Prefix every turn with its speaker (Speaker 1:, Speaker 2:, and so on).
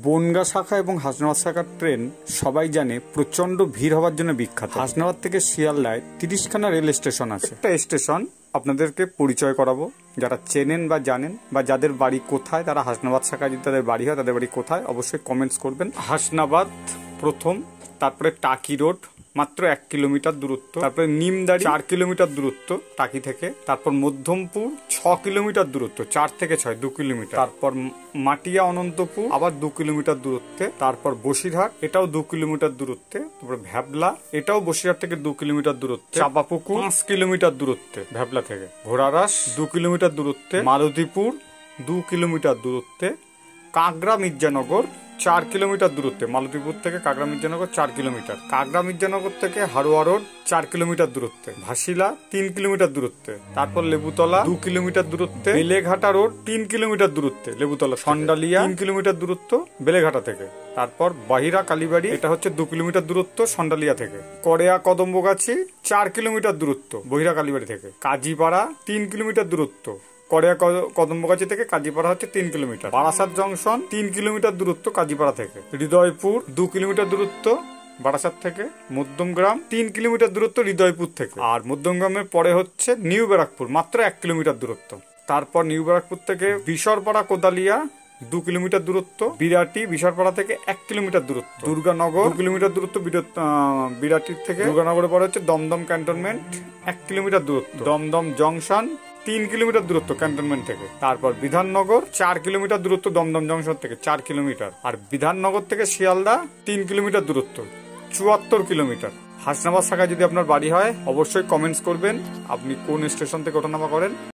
Speaker 1: বনগাঁ শাখা এবং হাসনাবাদ শাখার ট্রেন সবাই জানে প্রচন্ড ভিড় হওয়ার জন্য বিখ্যাত। হাসনাবাদ থেকে শিয়ালদায় 30খানা রেল স্টেশন আছে। একটা স্টেশন আপনাদেরকে পরিচয় করাবো, যারা চেনেন বা জানেন বা যাদের বাড়ি কোথায়, তারা হাসনাবাদ শাখায় যদি তাদের বাড়ি হয় তাদের বাড়ি কোথায় অবশ্যই কমেন্টস করবেন। হাসনাবাদ প্রথম, তারপরে টাকি রোড মাত্র 1 কিলোমিটার দূরত্ব, তারপরে নিমদাড়ি 4 কিলোমিটার দূরত্ব টাকি থেকে, তারপর মধ্যমপুর 6 কিলোমিটার দূরত্ব, 4 থেকে 6 2 কিলোমিটার, তারপর মাটিয়া অনন্তপুর আবার 2 কিলোমিটার দূরত্বে, তারপর বসিরহাট এটাও 2 কিলোমিটার দূরত্বে, তারপর ভ্যাবলা এটাও বসিরহাট থেকে 2 কিলোমিটার দূরত্বে, চাপাপুকুর 5 কিলোমিটার দূরত্বে ভ্যাবলা থেকে, ঘোড়ারাস 2 কিলোমিটার দূরত্বে, মালতীপুর 2 কিলোমিটার দূরত্বে, কাগড়া মির্জানগর 4 কিলোমিটার দূরত্বে, মালতীপুর থেকে কাগড়া মির্জানগর 4 কিলোমিটার, কাগড়া মির্জানগর থেকে হারোয়া রোড 4 কিলোমিটার দূরত্বে, ভাসিলা 3 কিলোমিটার দূরত্বে, তারপর লেবুতলা 2 কিলোমিটার দূরত্বে, বেলেঘাটা রোড 3 কিলোমিটার দূরত্বে লেবুতলা, সন্ডালিয়া 3 কিলোমিটার দূরত্ব বেলেঘাটা থেকে, তারপর বাহিরা কালীবাড়ি এটা হচ্ছে 2 কিলোমিটার দূরত্ব সন্ডালিয়া থেকে, করেয়া কদম্বগাছি 4 কিলোমিটার দূরত্ব বহিরা কালীবাড়ি থেকে, কাজীপাড়া 3 কিলোমিটার দূরত্ব, করেয়া কদম্বগাছি থেকে কাজীপাড়া হচ্ছে 3 কিলোমিটার, বারাসাত জংশন 3 কিলোমিটার দূরত্ব কাজীপাড়া থেকে, হৃদয়পুর 2 কিলোমিটার দূরত্ব বারাসাত থেকে, মধ্যমগ্রাম 3 কিলোমিটার দূরত্ব হৃদয়পুর থেকে, আর মধ্যমগ্রামের পরে হচ্ছে নিউ ব্যারাকপুর মাত্র 1 কিলোমিটার দূরত্ব, তারপর নিউ ব্যারাকপুর থেকে বিশরপাড়া কোদালিয়া 2 কিলোমিটার দূরত্ব, বিরাটি বিশরপাড়া থেকে 1 কিলোমিটার দূরত্ব, দুর্গানগর 2 কিলোমিটার দূরত্ব বিরাটির থেকে, দুর্গানগরের পরে হচ্ছে দমদম ক্যান্টনমেন্ট 1 কিলোমিটার দূরত্ব, দমদম জংশন 3 কিলোমিটার দূরত্ব ক্যান্টনমেন্ট থেকে, তারপর বিধাননগর 4 কিলোমিটার দূরত্ব দমদম জংশন থেকে 4 কিলোমিটার, আর বিধাননগর থেকে শিয়ালদা 3 কিলোমিটার দূরত্ব 74 কিলোমিটার। হাসনাবাদ শাখায় যদি আপনার বাড়ি হয় অবশ্যই কমেন্টস করবেন আপনি কোন স্টেশন থেকে ওঠানামা করেন।